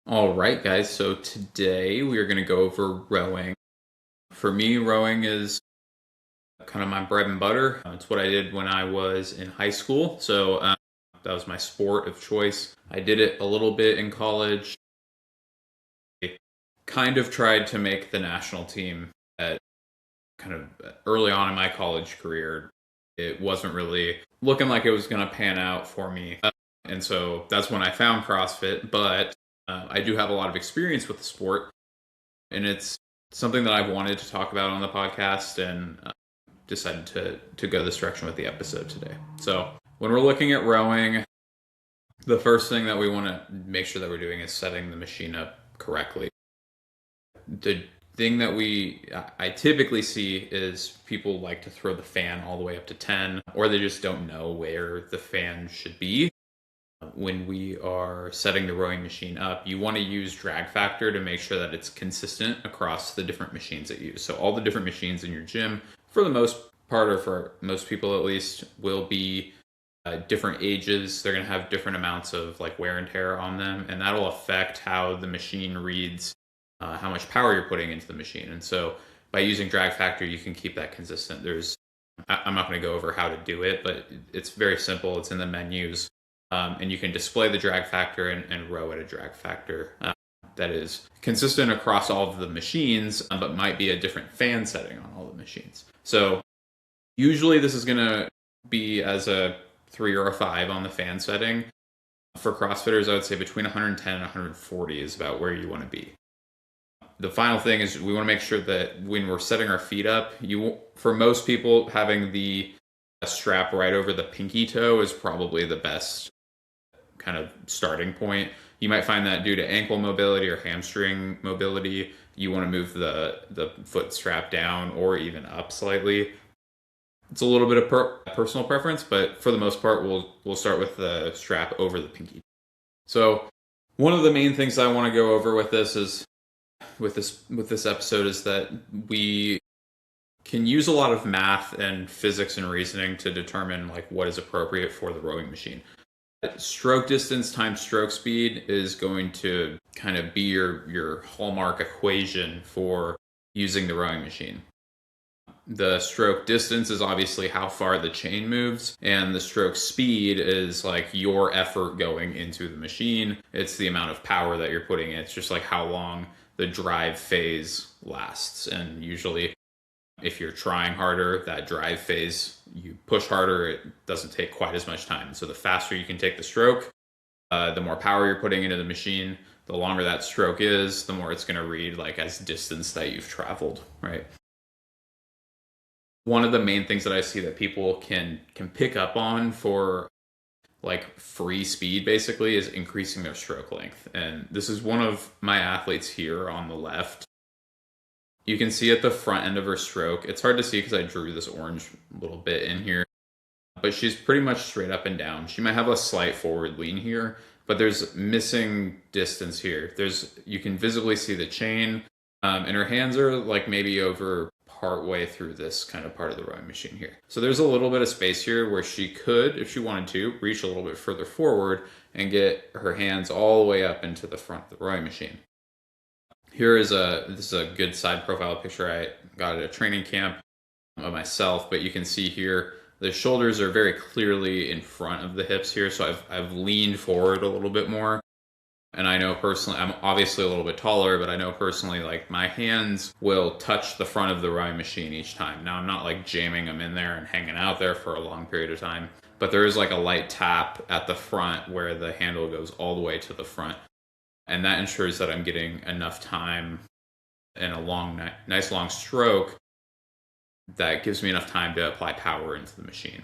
All right, guys. So today we are going to go over rowing. For me, rowing is kind of my bread and butter. It's what I did when I was in high school. So that was my sport of choice. I did it a little bit in college. I kind of tried to make the national team at kind of early on in my college career. It wasn't really looking like it was going to pan out for me. And so that's when I found CrossFit. But I do have a lot of experience with the sport, and it's something that I've wanted to talk about on the podcast, and decided to go this direction with the episode today. So when we're looking at rowing, the first thing that we want to make sure that we're doing is setting the machine up correctly. The thing that I typically see is people like to throw the fan all the way up to 10, or they just don't know where the fan should be. When we are setting the rowing machine up, you want to use drag factor to make sure that it's consistent across the different machines that you use. So all the different machines in your gym, for the most part, or for most people at least, will be different ages. They're going to have different amounts of like wear and tear on them, and that'll affect how the machine reads, how much power you're putting into the machine. And so by using drag factor, you can keep that consistent. I'm not going to go over how to do it, but it's very simple. It's in the menus. And you can display the drag factor and row at a drag factor that is consistent across all of the machines, but might be a different fan setting on all the machines. So usually this is going to be as a 3 or a 5 on the fan setting. For CrossFitters, I would say between 110 and 140 is about where you want to be. The final thing is we want to make sure that when we're setting our feet up, for most people, having the strap right over the pinky toe is probably the best kind of starting point. You might find that due to ankle mobility or hamstring mobility, you want to move the foot strap down or even up slightly. It's a little bit of personal preference, but for the most part, we'll start with the strap over the pinky. So one of the main things I want to go over with this episode is that we can use a lot of math and physics and reasoning to determine like what is appropriate for the rowing machine. Stroke distance times stroke speed is going to kind of be your hallmark equation for using the rowing machine. The stroke distance is obviously how far the chain moves, and the stroke speed is like your effort going into the machine. It's the amount of power that you're putting in. It's just like how long the drive phase lasts. And usually if you're trying harder, that drive phase, you push harder, it doesn't take quite as much time. So the faster you can take the stroke, the more power you're putting into the machine, the longer that stroke is, the more it's going to read like as distance that you've traveled, right? One of the main things that I see that people can pick up on for like free speed basically is increasing their stroke length. And this is one of my athletes here on the left. You can see at the front end of her stroke, it's hard to see because I drew this orange little bit in here, but she's pretty much straight up and down. She might have a slight forward lean here, but there's missing distance here. You can visibly see the chain, and her hands are like maybe over part way through this kind of part of the rowing machine here. So there's a little bit of space here where she could, if she wanted to, reach a little bit further forward and get her hands all the way up into the front of the rowing machine. This is a good side profile picture I got at a training camp of myself, but you can see here the shoulders are very clearly in front of the hips here, so I've leaned forward a little bit more. And I know personally, I'm obviously a little bit taller, but I know personally, like my hands will touch the front of the rowing machine each time. Now I'm not like jamming them in there and hanging out there for a long period of time, but there is like a light tap at the front where the handle goes all the way to the front. And that ensures that I'm getting enough time in a nice long stroke that gives me enough time to apply power into the machine.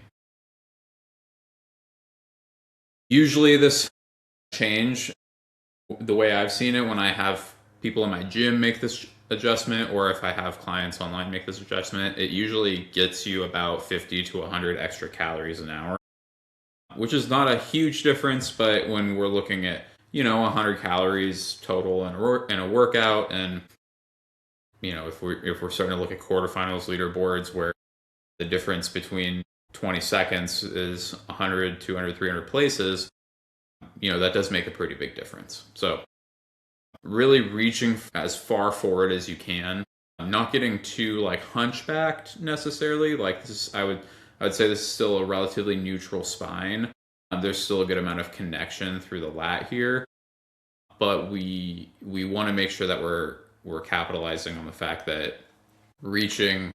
Usually this change, the way I've seen it when I have people in my gym make this adjustment, or if I have clients online make this adjustment, it usually gets you about 50 to 100 extra calories an hour, which is not a huge difference, but when we're looking at 100 calories total in a workout, and if we're starting to look at quarterfinals leaderboards where the difference between 20 seconds is 100, 200, 300 places, that does make a pretty big difference. So really reaching as far forward as you can, not getting too like hunchbacked necessarily. Like this, I would say this is still a relatively neutral spine. There's still a good amount of connection through the lat here, but we want to make sure that we're capitalizing on the fact that reaching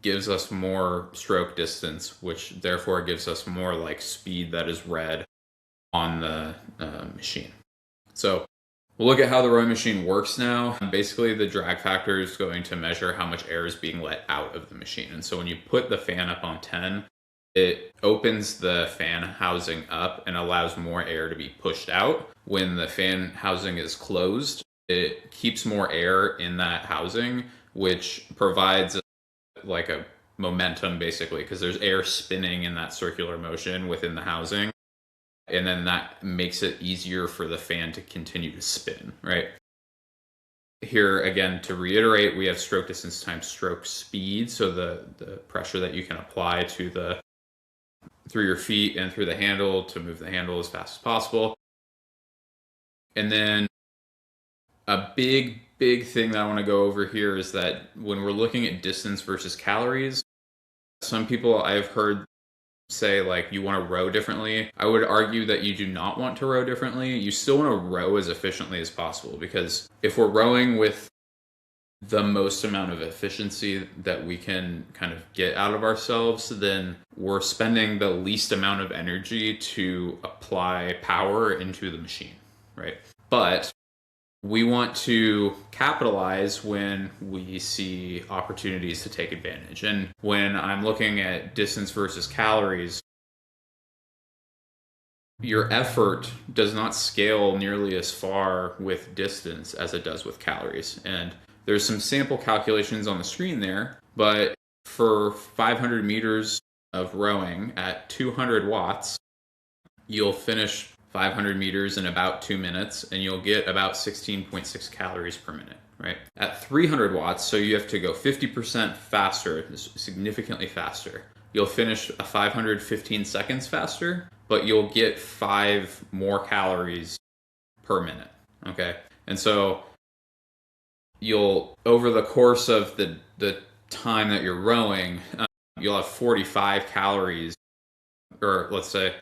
gives us more stroke distance, which therefore gives us more like speed that is read on the machine. So we'll look at how the rowing machine works now. Basically, the drag factor is going to measure how much air is being let out of the machine. And so when you put the fan up on 10, it opens the fan housing up and allows more air to be pushed out. When the fan housing is closed, it keeps more air in that housing, which provides like a momentum basically, because there's air spinning in that circular motion within the housing. And then that makes it easier for the fan to continue to spin, right? Here, again, to reiterate, we have stroke distance times stroke speed. So the pressure that you can apply to through your feet and through the handle to move the handle as fast as possible. And then a big thing that I want to go over here is that when we're looking at distance versus calories, some people I've heard say like you want to row differently. I would argue that you do not want to row differently. You still want to row as efficiently as possible, because if we're rowing with the most amount of efficiency that we can kind of get out of ourselves, then we're spending the least amount of energy to apply power into the machine, right? But we want to capitalize when we see opportunities to take advantage. And when I'm looking at distance versus calories, your effort does not scale nearly as far with distance as it does with calories. And there's some sample calculations on the screen there, but for 500 meters of rowing at 200 watts, you'll finish 500 meters in about 2 minutes, and you'll get about 16.6 calories per minute, right? At 300 watts, so you have to go 50% faster, significantly faster. You'll finish a 515 seconds faster, but you'll get 5 more calories per minute, okay? And so you'll, over the course of the time that you're rowing, you'll have 45 calories, or let's say,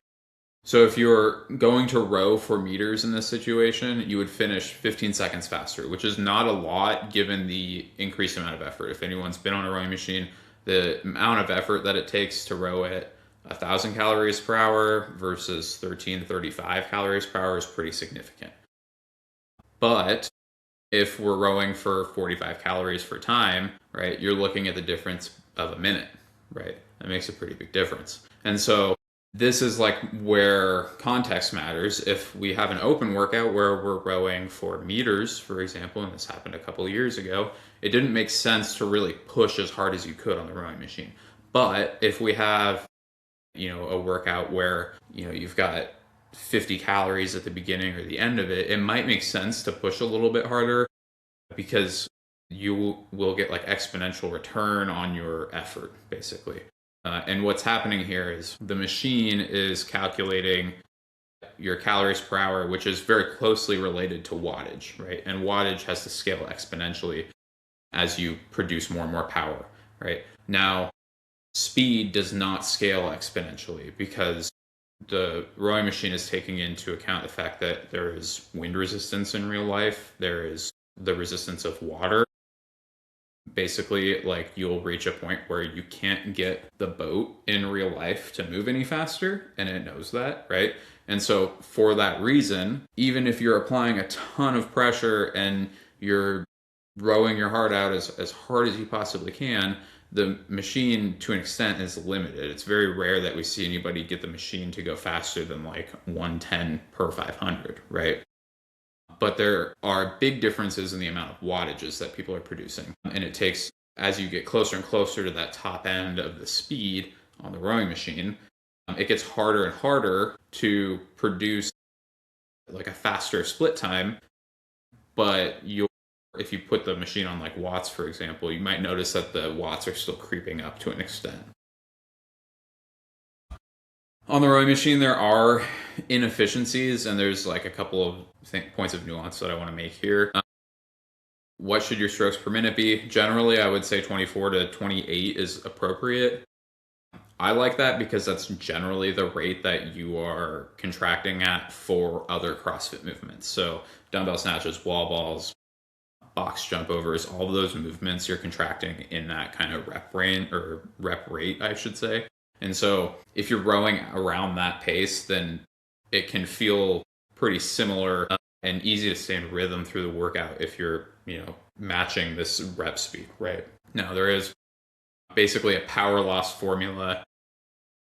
so if you're going to row for meters in this situation, you would finish 15 seconds faster, which is not a lot given the increased amount of effort. If anyone's been on a rowing machine, the amount of effort that it takes to row at 1,000 calories per hour versus 1335 calories per hour is pretty significant. But if we're rowing for 45 calories for time, right, you're looking at the difference of a minute, right? That makes a pretty big difference. And so this is like where context matters. If we have an open workout where we're rowing for meters, for example, and this happened a couple of years ago, it didn't make sense to really push as hard as you could on the rowing machine. But if we have, a workout where, you've got 50 calories at the beginning or the end of it, it might make sense to push a little bit harder, because you will get like exponential return on your effort, basically. And what's happening here is the machine is calculating your calories per hour, which is very closely related to wattage, right? And wattage has to scale exponentially as you produce more and more power, right? Now, speed does not scale exponentially, because the rowing machine is taking into account the fact that there is wind resistance in real life. There is the resistance of water. Basically, like, you'll reach a point where you can't get the boat in real life to move any faster, and it knows that, right? And so for that reason, even if you're applying a ton of pressure and you're rowing your heart out as hard as you possibly can, the machine to an extent is limited. It's very rare that we see anybody get the machine to go faster than like 110 per 500, right? But there are big differences in the amount of wattages that people are producing. And it takes, as you get closer and closer to that top end of the speed on the rowing machine, it gets harder and harder to produce like a faster split time. But if you put the machine on like watts, for example, you might notice that the watts are still creeping up to an extent. On the rowing machine, there are inefficiencies, and there's like a couple of points of nuance that I want to make here. What should your strokes per minute be? Generally, I would say 24 to 28 is appropriate. I like that because that's generally the rate that you are contracting at for other CrossFit movements. So dumbbell snatches, wall balls, box jump overs, all of those movements you're contracting in that kind of rep range, or rep rate, I should say. And so if you're rowing around that pace, then it can feel pretty similar and easy to stay in rhythm through the workout if you're, matching this rep speed, right? Now, there is basically a power loss formula,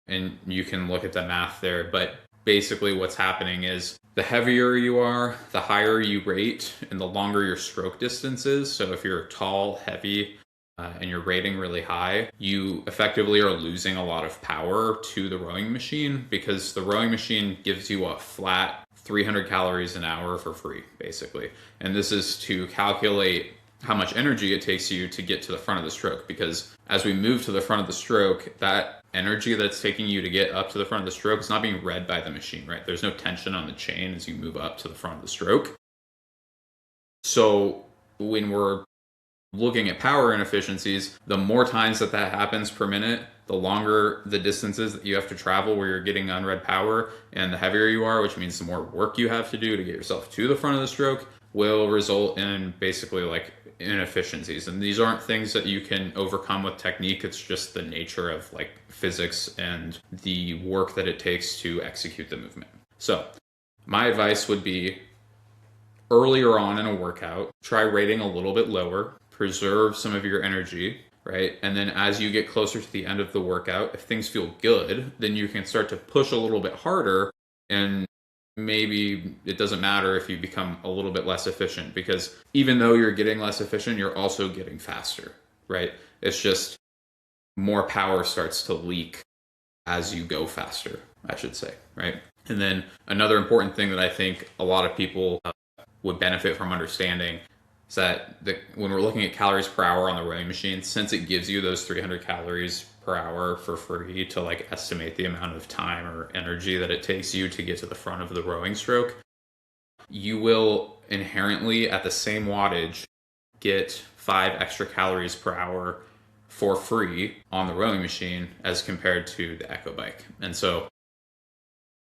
and you can look at the math there, but basically what's happening is the heavier you are, the higher you rate, and the longer your stroke distance is. So if you're tall, heavy, and you're rating really high, you effectively are losing a lot of power to the rowing machine, because the rowing machine gives you a flat 300 calories an hour for free, basically. And this is to calculate how much energy it takes you to get to the front of the stroke, because as we move to the front of the stroke, that energy that's taking you to get up to the front of the stroke is not being read by the machine, right? There's no tension on the chain as you move up to the front of the stroke. So when we're looking at power inefficiencies, the more times that happens per minute, the longer the distances that you have to travel where you're getting unread power, and the heavier you are, which means the more work you have to do to get yourself to the front of the stroke, will result in basically like inefficiencies. And these aren't things that you can overcome with technique. It's just the nature of like physics and the work that it takes to execute the movement. So my advice would be, earlier on in a workout, try rating a little bit lower, preserve some of your energy, right? And then as you get closer to the end of the workout, if things feel good, then you can start to push a little bit harder, and maybe it doesn't matter if you become a little bit less efficient, because even though you're getting less efficient, you're also getting faster, right? It's just more power starts to leak as you go faster, I should say, right? And then another important thing that I think a lot of people would benefit from understanding is that when we're looking at calories per hour on the rowing machine, since it gives you those 300 calories per hour for free to like estimate the amount of time or energy that it takes you to get to the front of the rowing stroke, you will inherently at the same wattage get 5 extra calories per hour for free on the rowing machine as compared to the Echo bike. And so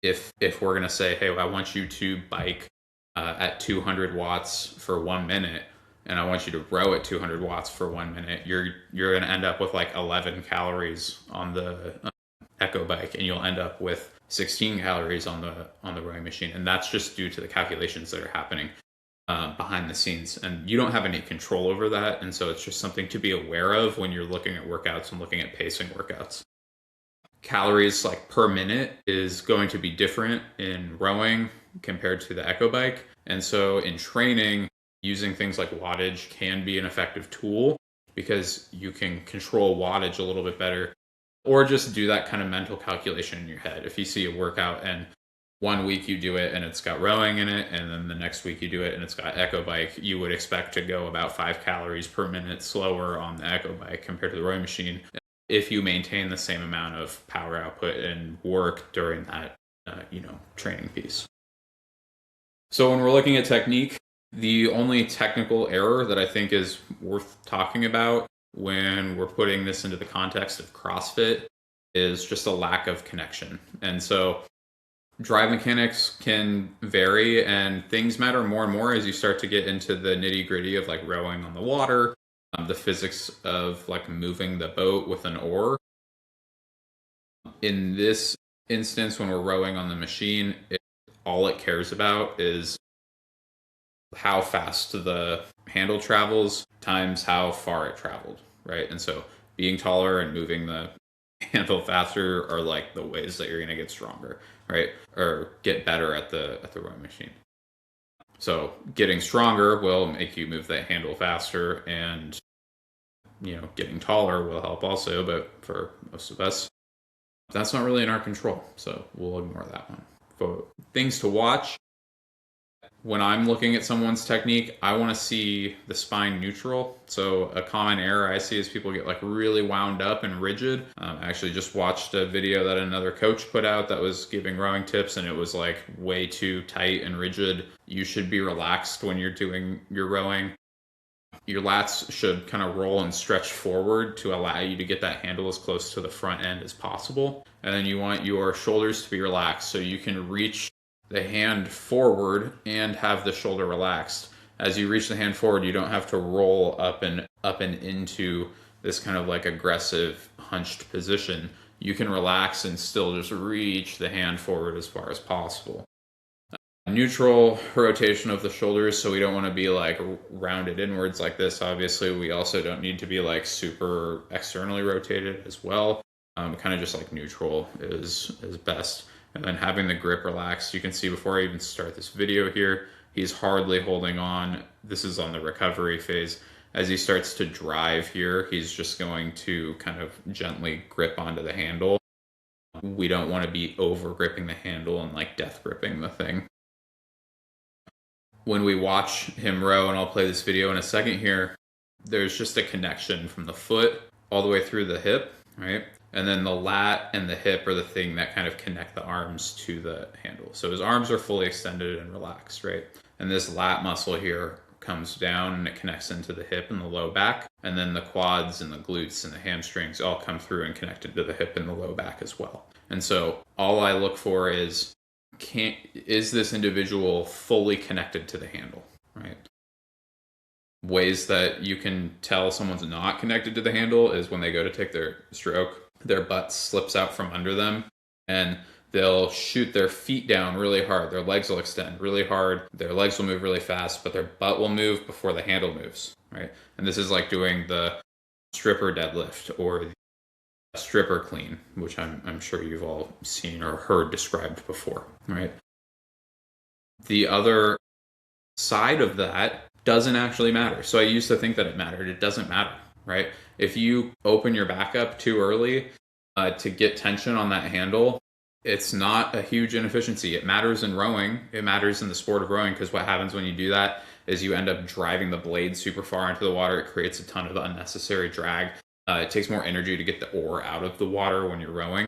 if we're going to say, hey, I want you to bike at 200 watts for 1 minute, and I want you to row at 200 watts for 1 minute, you're going to end up with like 11 calories on the Echo bike, and you'll end up with 16 calories on the rowing machine. And that's just due to the calculations that are happening behind the scenes, and you don't have any control over that. And so it's just something to be aware of when you're looking at workouts and looking at pacing workouts. Calories like per minute is going to be different in rowing compared to the Echo bike. And so in training, using things like wattage can be an effective tool, because you can control wattage a little bit better, or just do that kind of mental calculation in your head. If you see a workout and 1 week you do it and it's got rowing in it, and then the next week you do it and it's got Echo bike, you would expect to go about 5 calories per minute slower on the Echo bike compared to the rowing machine, if you maintain the same amount of power output and work during that training piece. So when we're looking at technique, the only technical error that I think is worth talking about when we're putting this into the context of CrossFit is just a lack of connection. And so drive mechanics can vary, and things matter more and more as you start to get into the nitty gritty of like rowing on the water, the physics of like moving the boat with an oar. In this instance, when we're rowing on the machine, all it cares about is how fast the handle travels times how far it traveled, right? And so being taller and moving the handle faster are like the ways that you're going to get stronger, right? Or get better at the rowing machine. So getting stronger will make you move that handle faster, and getting taller will help also, but for most of us, that's not really in our control. So we'll ignore that one. For things to watch, when I'm looking at someone's technique, I want to see the spine neutral. So a common error I see is people get like really wound up and rigid. I actually just watched a video that another coach put out that was giving rowing tips, and it was like way too tight and rigid. You should be relaxed when you're doing your rowing. Your lats should kind of roll and stretch forward to allow you to get that handle as close to the front end as possible. And then you want your shoulders to be relaxed so you can reach the hand forward and have the shoulder relaxed. As you reach the hand forward, you don't have to roll up and into this kind of like aggressive hunched position. You can relax and still just reach the hand forward as far as possible. Neutral rotation of the shoulders, so we don't want to be like rounded inwards like this. Obviously, we also don't need to be like super externally rotated as well. Kind of just like neutral is best. And then having the grip relaxed. You can see before I even start this video here, he's hardly holding on. This is on the recovery phase. As he starts to drive here, he's just going to kind of gently grip onto the handle. We don't want to be over gripping the handle and like death gripping the thing. When we watch him row, and I'll play this video in a second here, there's just a connection from the foot all the way through the hip, right? And then the lat and the hip are the thing that kind of connect the arms to the handle. So his arms are fully extended and relaxed, right? And this lat muscle here comes down and it connects into the hip and the low back. And then the quads and the glutes and the hamstrings all come through and connect into the hip and the low back as well. And so all I look for is this individual fully connected to the handle, right? Ways that you can tell someone's not connected to the handle is when they go to take their stroke, their butt slips out from under them and they'll shoot their feet down really hard. Their legs will extend really hard. Their legs will move really fast, but their butt will move before the handle moves, right? And this is like doing the stripper deadlift or stripper clean, which I'm sure you've all seen or heard described before, right? The other side of that doesn't actually matter. So I used to think that it mattered. It doesn't matter, right? If you open your back up too early to get tension on that handle, it's not a huge inefficiency. It matters in rowing. It matters in the sport of rowing because what happens when you do that is you end up driving the blade super far into the water. It creates a ton of unnecessary drag. It takes more energy to get the oar out of the water when you're rowing.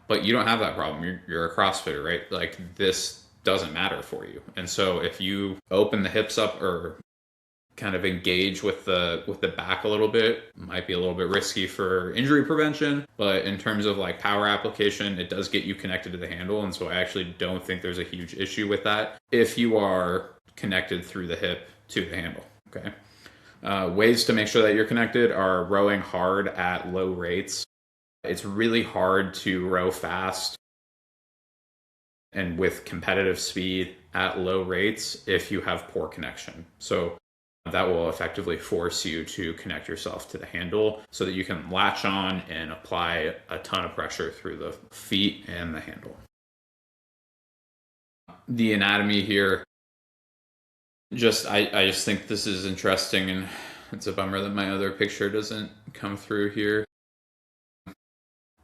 But you don't have that problem. You're a CrossFitter, right? Like this doesn't matter for you. And so if you open the hips up or kind of engage with the back a little bit, might be a little bit risky for injury prevention, but in terms of like power application, it does get you connected to the handle. And so I actually don't think there's a huge issue with that if you are connected through the hip to the handle, okay? Ways to make sure that you're connected are rowing hard at low rates. It's really hard to row fast and with competitive speed at low rates if you have poor connection. So that will effectively force you to connect yourself to the handle so that you can latch on and apply a ton of pressure through the feet and the handle. The anatomy here, I just think this is interesting, and it's a bummer that my other picture doesn't come through here.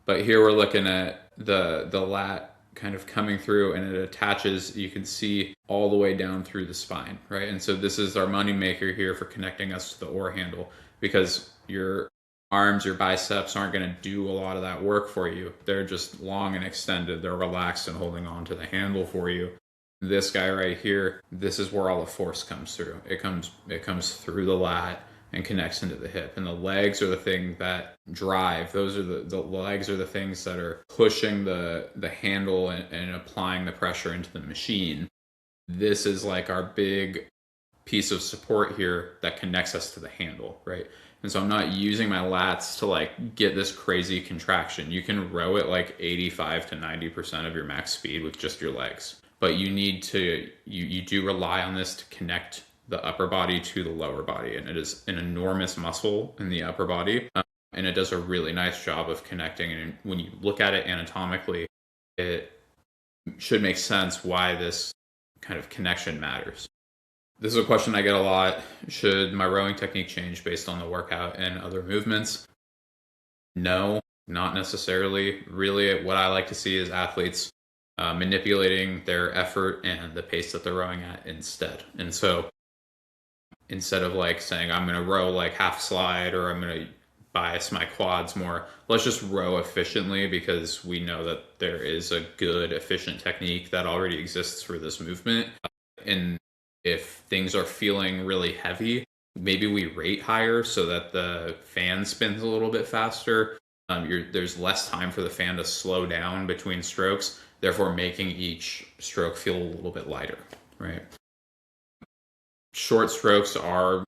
But here we're looking at the lat kind of coming through, and it attaches, you can see, all the way down through the spine, right? And so this is our money maker here for connecting us to the oar handle, because your arms, your biceps aren't going to do a lot of that work for you. They're just long and extended. They're relaxed and holding on to the handle for you. This guy right here, this is where all the force comes through. It comes through the lat and connects into the hip. And the legs are the thing that drive. Those are the legs are the things that are pushing the handle and applying the pressure into the machine. This is like our big piece of support here that connects us to the handle, right? And so I'm not using my lats to like get this crazy contraction. You can row at like 85 to 90% of your max speed with just your legs. But you need to, you do rely on this to connect the upper body to the lower body. And it is an enormous muscle in the upper body. And it does a really nice job of connecting. And when you look at it anatomically, it should make sense why this kind of connection matters. This is a question I get a lot. Should my rowing technique change based on the workout and other movements? No, not necessarily. Really, what I like to see is athletes manipulating their effort and the pace that they're rowing at instead. And so instead of like saying, I'm going to row like half slide or I'm going to bias my quads more, let's just row efficiently, because we know that there is a good, efficient technique that already exists for this movement. And if things are feeling really heavy, maybe we rate higher so that the fan spins a little bit faster. There's less time for the fan to slow down between strokes, therefore making each stroke feel a little bit lighter, right? Short strokes are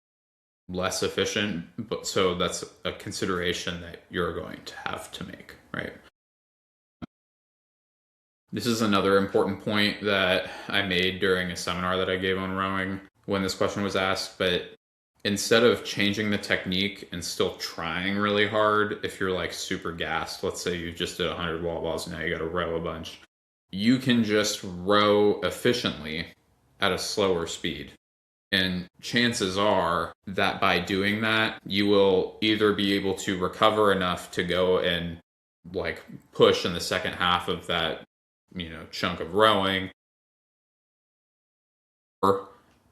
less efficient, but so that's a consideration that you're going to have to make, right? This is another important point that I made during a seminar that I gave on rowing when this question was asked. But instead of changing the technique and still trying really hard, if you're like super gassed, let's say you just did 100 wall balls and now you got to row a bunch, you can just row efficiently at a slower speed. And chances are that by doing that, you will either be able to recover enough to go and like push in the second half of that, chunk of rowing, or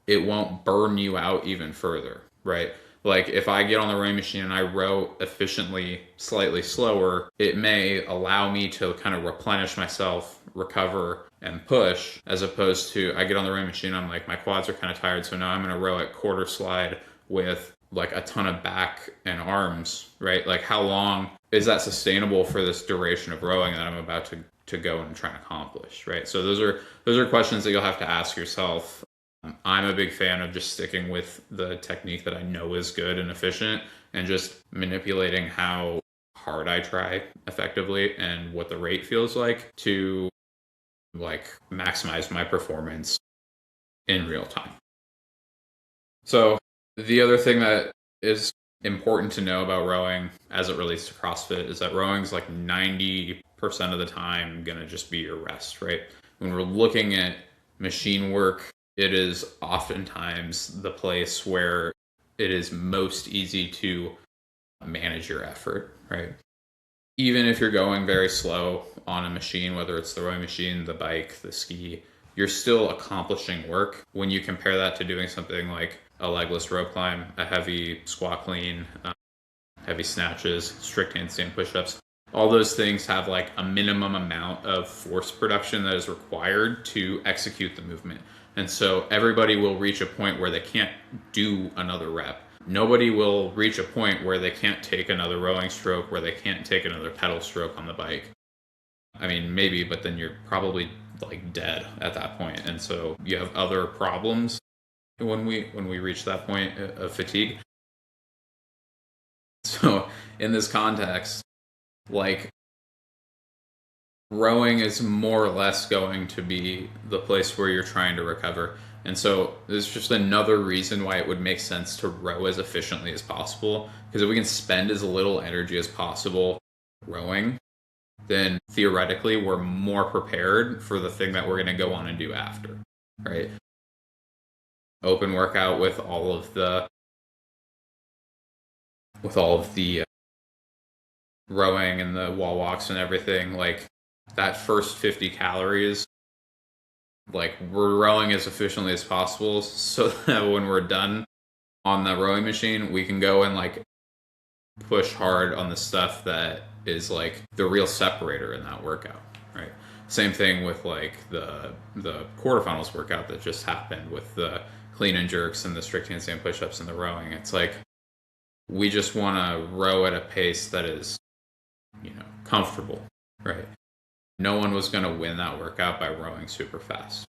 it won't burn you out even further, right? Like if I get on the rowing machine and I row efficiently, slightly slower, it may allow me to kind of replenish myself, recover, and push, as opposed to I get on the rowing machine, I'm like, my quads are kind of tired, so now I'm going to row at quarter slide with like a ton of back and arms, right? Like how long is that sustainable for this duration of rowing that I'm about to go and try and accomplish, right? So those are questions that you'll have to ask yourself. I'm a big fan of just sticking with the technique that I know is good and efficient, and just manipulating how hard I try effectively and what the rate feels like to like maximize my performance in real time. So the other thing that is important to know about rowing as it relates to CrossFit is that rowing is like 90% of the time going to just be your rest, right? When we're looking at machine work, it is oftentimes the place where it is most easy to manage your effort, right? Even if you're going very slow on a machine, whether it's the rowing machine, the bike, the ski, you're still accomplishing work. When you compare that to doing something like a legless rope climb, a heavy squat clean, heavy snatches, strict handstand push-ups, all those things have like a minimum amount of force production that is required to execute the movement. And so everybody will reach a point where they can't do another rep. Nobody will reach a point where they can't take another rowing stroke, where they can't take another pedal stroke on the bike. I mean, maybe, but then you're probably like dead at that point. And so you have other problems when we reach that point of fatigue. So in this context, like rowing is more or less going to be the place where you're trying to recover. And so there's just another reason why it would make sense to row as efficiently as possible. Because if we can spend as little energy as possible rowing, then theoretically we're more prepared for the thing that we're going to go on and do after, right? Open workout with all of the rowing and the wall walks and everything, like that first 50 calories, like we're rowing as efficiently as possible so that when we're done on the rowing machine, we can go and like push hard on the stuff that is like the real separator in that workout, right? Same thing with like the quarterfinals workout that just happened with the clean and jerks and the strict handstand push-ups and the rowing. It's like we just want to row at a pace that is, comfortable, right? No one was going to win that workout by rowing super fast.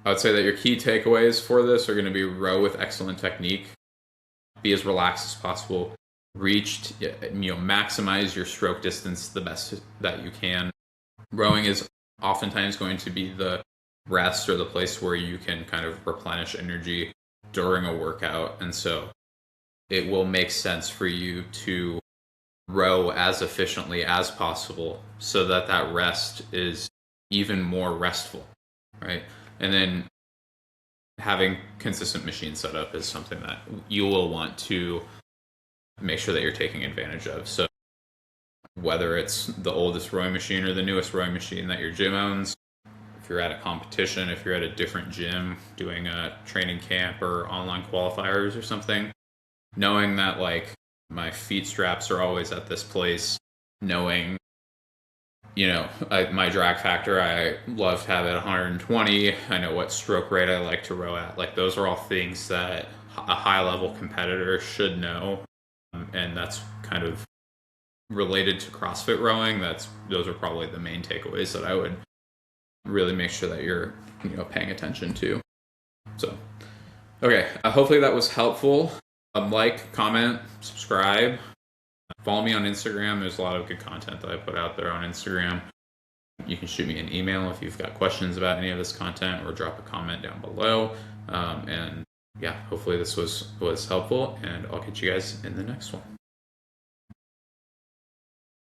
I would say that your key takeaways for this are going to be row with excellent technique, be as relaxed as possible, maximize your stroke distance the best that you can. Rowing is oftentimes going to be the rest or the place where you can kind of replenish energy during a workout. And so it will make sense for you to row as efficiently as possible so that that rest is even more restful, right? And then having consistent machine setup is something that you will want to make sure that you're taking advantage of. So whether it's the oldest rowing machine or the newest rowing machine that your gym owns. If you're at a competition, if you're at a different gym doing a training camp or online qualifiers or something, knowing that like my feet straps are always at this place, knowing, my drag factor, I love to have it 120. I know what stroke rate I like to row at. Like those are all things that a high level competitor should know. And that's kind of related to CrossFit rowing. Those are probably the main takeaways that I would really make sure that you're, paying attention to. So, okay. Hopefully that was helpful. Like, comment, subscribe. Follow me on Instagram. There's a lot of good content that I put out there on Instagram. You can shoot me an email if you've got questions about any of this content, or drop a comment down below. And yeah, hopefully this was helpful, and I'll catch you guys in the next one.